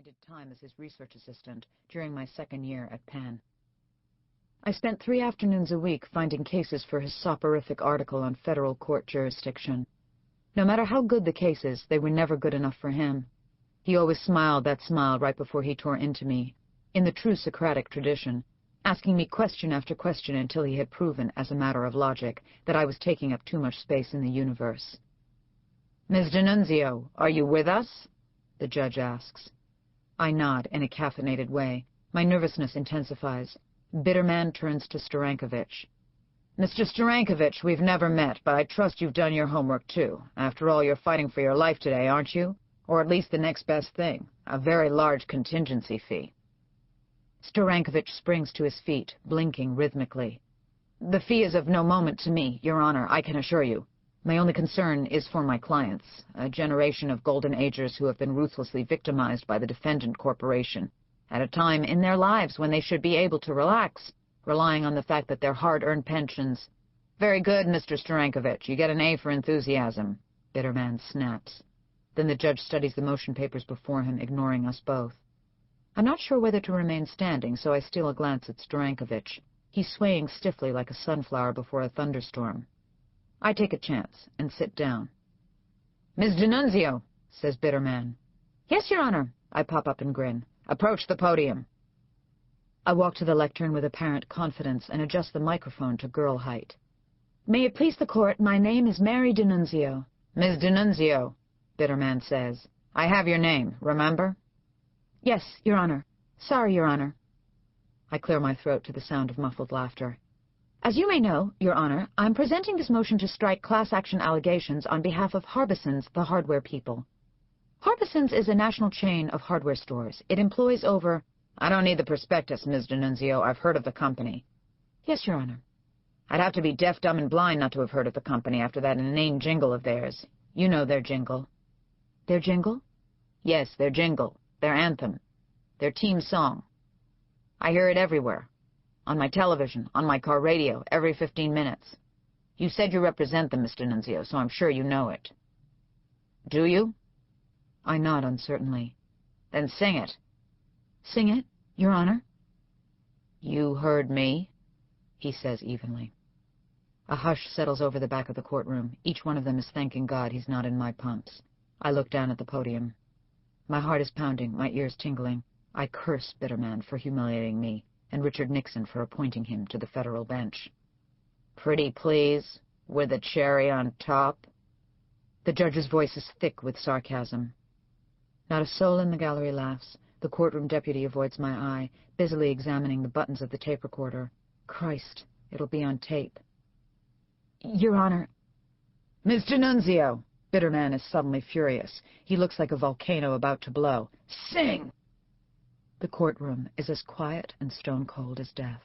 did time as his research assistant during my second year at Penn. I spent 3 afternoons a week finding cases for his soporific article on federal court jurisdiction. No matter how good the cases, they were never good enough for him. He always smiled that smile right before he tore into me, in the true Socratic tradition, asking me question after question until he had proven, as a matter of logic, that I was taking up too much space in the universe. "Ms. DiNunzio, are you with us?" the judge asks. I nod in a caffeinated way. My nervousness intensifies. Bitterman turns to Sterankovich. "Mr. Sterankovich, we've never met, but I trust you've done your homework, too. After all, you're fighting for your life today, aren't you? Or at least the next best thing, a very large contingency fee." Sterankovich springs to his feet, blinking rhythmically. "The fee is of no moment to me, Your Honor, I can assure you. My only concern is for my clients, a generation of golden agers who have been ruthlessly victimized by the defendant corporation, at a time in their lives when they should be able to relax, relying on the fact that their hard-earned pensions—" "Very good, Mr. Sterankovich. You get an A for enthusiasm," Bitterman snaps. Then the judge studies the motion papers before him, ignoring us both. I'm not sure whether to remain standing, so I steal a glance at Sterankovich. He's swaying stiffly like a sunflower before a thunderstorm. I take a chance and sit down. "Ms. DiNunzio," says Bitterman. "Yes, Your Honor." I pop up and grin. "Approach the podium." I walk to the lectern with apparent confidence and adjust the microphone to girl height. "May it please the court, my name is Mary DiNunzio." "Ms. DiNunzio," Bitterman says. "I have your name, remember?" "Yes, Your Honor. Sorry, Your Honor." I clear my throat to the sound of muffled laughter. "As you may know, Your Honor, I'm presenting this motion to strike class action allegations on behalf of Harbison's, the hardware people. Harbison's is a national chain of hardware stores. It employs over—" "I don't need the prospectus, Ms. DiNunzio. I've heard of the company." "Yes, Your Honor." "I'd have to be deaf, dumb, and blind not to have heard of the company after that inane jingle of theirs. You know their jingle." "Their jingle?" "Yes, their jingle. Their anthem. Their team song. I hear it everywhere. On my television, on my car radio, every 15 minutes. You said you represent them, Mr. DiNunzio, so I'm sure you know it." "Do you?" I nod uncertainly. "Then sing it." "Sing it, Your Honor?" "You heard me," he says evenly. A hush settles over the back of the courtroom. Each one of them is thanking God he's not in my pumps. I look down at the podium. My heart is pounding, my ears tingling. I curse Bitterman for humiliating me, and Richard Nixon for appointing him to the federal bench. "Pretty please, with a cherry on top." The judge's voice is thick with sarcasm. Not a soul in the gallery laughs. The courtroom deputy avoids my eye, busily examining the buttons of the tape recorder. Christ, it'll be on tape. "Your Honor." "Ms. DiNunzio!" Bitterman is suddenly furious. He looks like a volcano about to blow. "Sing!" The courtroom is as quiet and stone-cold as death.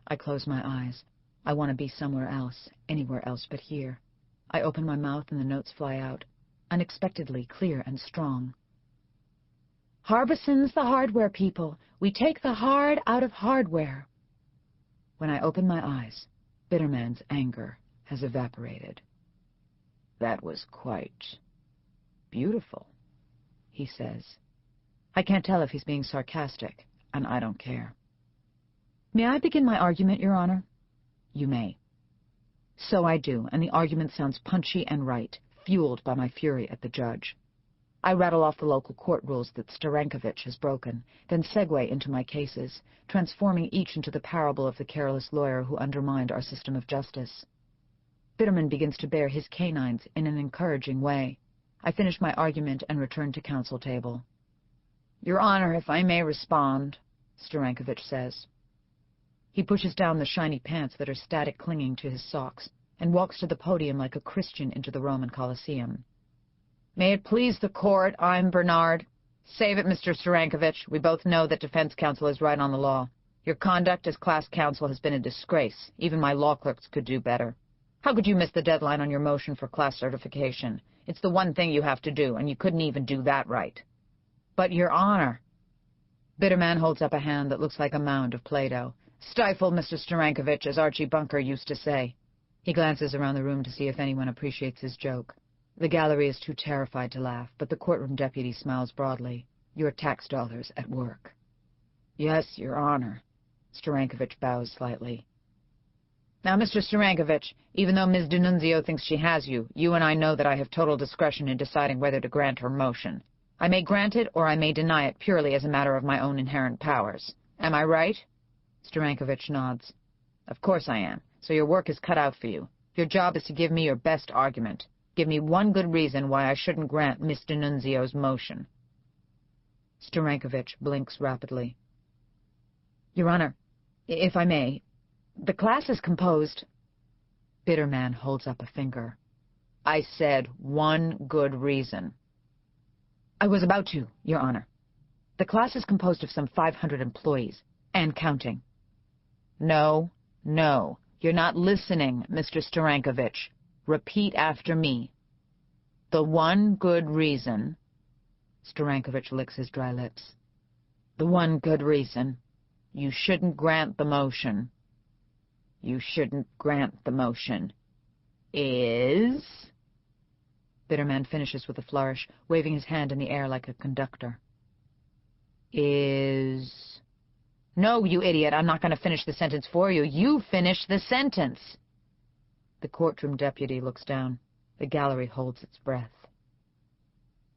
I close my eyes. I want to be somewhere else, anywhere else but here. I open my mouth and the notes fly out, unexpectedly clear and strong. "Harbison's the hardware people. We take the hard out of hardware." When I open my eyes, Bitterman's anger has evaporated. "That was quite beautiful," he says. I can't tell if he's being sarcastic, and I don't care. "May I begin my argument, Your Honor?" "You may." So I do, and the argument sounds punchy and right, fueled by my fury at the judge. I rattle off the local court rules that Sterankovich has broken, then segue into my cases, transforming each into the parable of the careless lawyer who undermined our system of justice. Bitterman begins to bare his canines in an encouraging way. I finish my argument and return to counsel table. "Your Honor, if I may respond," Sterankovich says. He pushes down the shiny pants that are static clinging to his socks and walks to the podium like a Christian into the Roman Colosseum. "May it please the court, I'm Bernard." "Save it, Mr. Sterankovich. We both know that defense counsel is right on the law. Your conduct as class counsel has been a disgrace. Even my law clerks could do better. How could you miss the deadline on your motion for class certification? It's the one thing you have to do, and you couldn't even do that right." "But, Your Honor." Bitterman holds up a hand that looks like a mound of Play-Doh. "Stifle, Mr. Sterankovich, as Archie Bunker used to say." He glances around the room to see if anyone appreciates his joke. The gallery is too terrified to laugh, but the courtroom deputy smiles broadly. Your tax dollars at work. Yes, Your Honor. Sterankovich bows slightly. Now, Mr. Sterankovich, even though Ms. DiNunzio thinks she has you, you and I know that I have total discretion in deciding whether to grant her motion. I may grant it or I may deny it purely as a matter of my own inherent powers. Am I right? Sterankovich nods. Of course I am. So your work is cut out for you. Your job is to give me your best argument. Give me one good reason why I shouldn't grant Miss DiNunzio's motion. Sterankovich blinks rapidly. Your Honor, if I may, the class is composed... Bitterman holds up a finger. I said one good reason. I was about to, Your Honor. The class is composed of some 500 employees, and counting. No, no, you're not listening, Mr. Sterankovich. Repeat after me. The one good reason... Sterankovich licks his dry lips. The one good reason. You shouldn't grant the motion. You shouldn't grant the motion. Is... Bitterman finishes with a flourish, waving his hand in the air like a conductor. Is... No, you idiot, I'm not going to finish the sentence for you. You finish the sentence. The courtroom deputy looks down. The gallery holds its breath.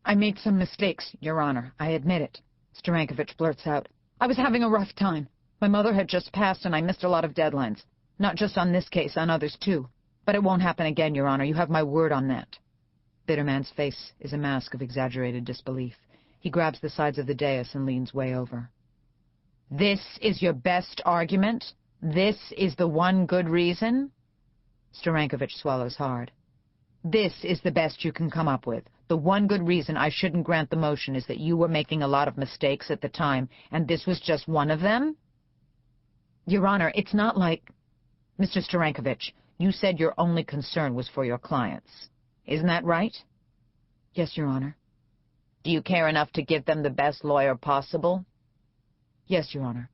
I made some mistakes, Your Honor. I admit it. Sterankovich blurts out. I was having a rough time. My mother had just passed and I missed a lot of deadlines. Not just on this case, on others too. But it won't happen again, Your Honor. You have my word on that. Bitterman's face is a mask of exaggerated disbelief. He grabs the sides of the dais and leans way over. This is your best argument? This is the one good reason? Sterankovich swallows hard. This is the best you can come up with. The one good reason I shouldn't grant the motion is that you were making a lot of mistakes at the time, and this was just one of them? Your Honor, it's not like... Mr. Sterankovich, you said your only concern was for your clients. Isn't that right? Yes, Your Honor. Do you care enough to give them the best lawyer possible? Yes, Your Honor.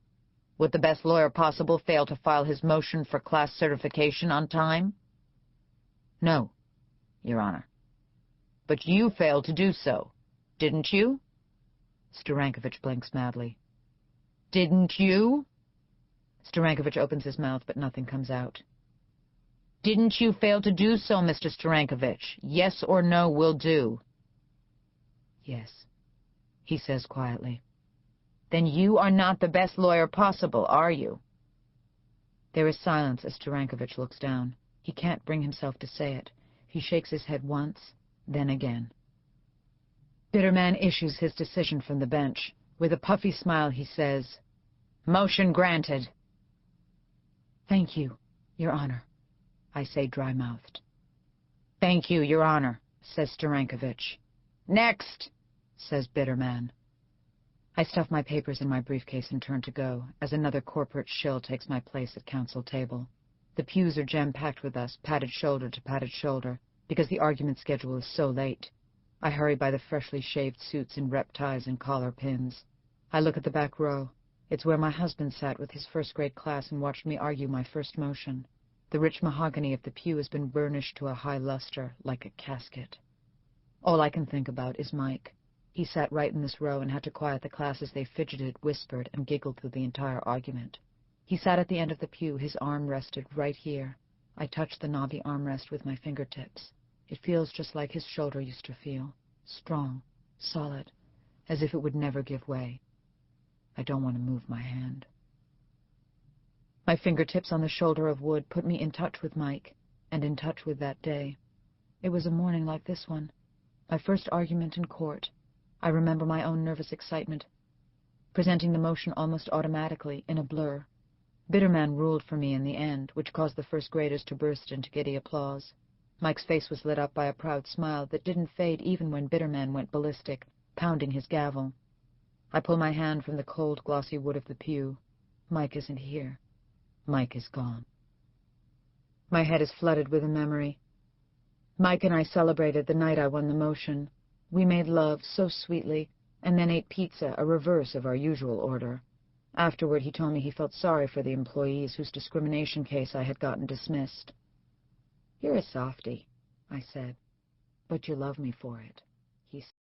Would the best lawyer possible fail to file his motion for class certification on time? No, Your Honor. But you failed to do so, didn't you? Sterankovich blinks madly. Didn't you? Sterankovich opens his mouth, but nothing comes out. Didn't you fail to do so, Mr. Sterankovich? Yes or no will do. Yes, he says quietly. Then you are not the best lawyer possible, are you? There is silence as Sterankovich looks down. He can't bring himself to say it. He shakes his head once, then again. Bitterman issues his decision from the bench. With a puffy smile, he says, Motion granted. Thank you, Your Honor, I say dry-mouthed. Thank you, Your Honor, says Sterankovich. Next, says Bitterman. I stuff my papers in my briefcase and turn to go, as another corporate shill takes my place at council table. The pews are jam-packed with us, padded shoulder to padded shoulder, because the argument schedule is so late. I hurry by the freshly shaved suits in rep ties and collar pins. I look at the back row. It's where my husband sat with his first-grade class and watched me argue my first motion. The rich mahogany of the pew has been burnished to a high luster, like a casket. All I can think about is Mike. He sat right in this row and had to quiet the class as they fidgeted, whispered, and giggled through the entire argument. He sat at the end of the pew, his arm rested right here. I touched the knobby armrest with my fingertips. It feels just like his shoulder used to feel. Strong, solid, as if it would never give way. I don't want to move my hand. My fingertips on the shoulder of wood put me in touch with Mike, and in touch with that day. It was a morning like this one. My first argument in court. I remember my own nervous excitement, presenting the motion almost automatically, in a blur. Bitterman ruled for me in the end, which caused the first graders to burst into giddy applause. Mike's face was lit up by a proud smile that didn't fade even when Bitterman went ballistic, pounding his gavel. I pull my hand from the cold, glossy wood of the pew. Mike isn't here. Mike is gone. My head is flooded with a memory. Mike and I celebrated the night I won the motion. We made love so sweetly, and then ate pizza, a reverse of our usual order. Afterward, he told me he felt sorry for the employees whose discrimination case I had gotten dismissed. You're a softie, I said, but you love me for it, he said.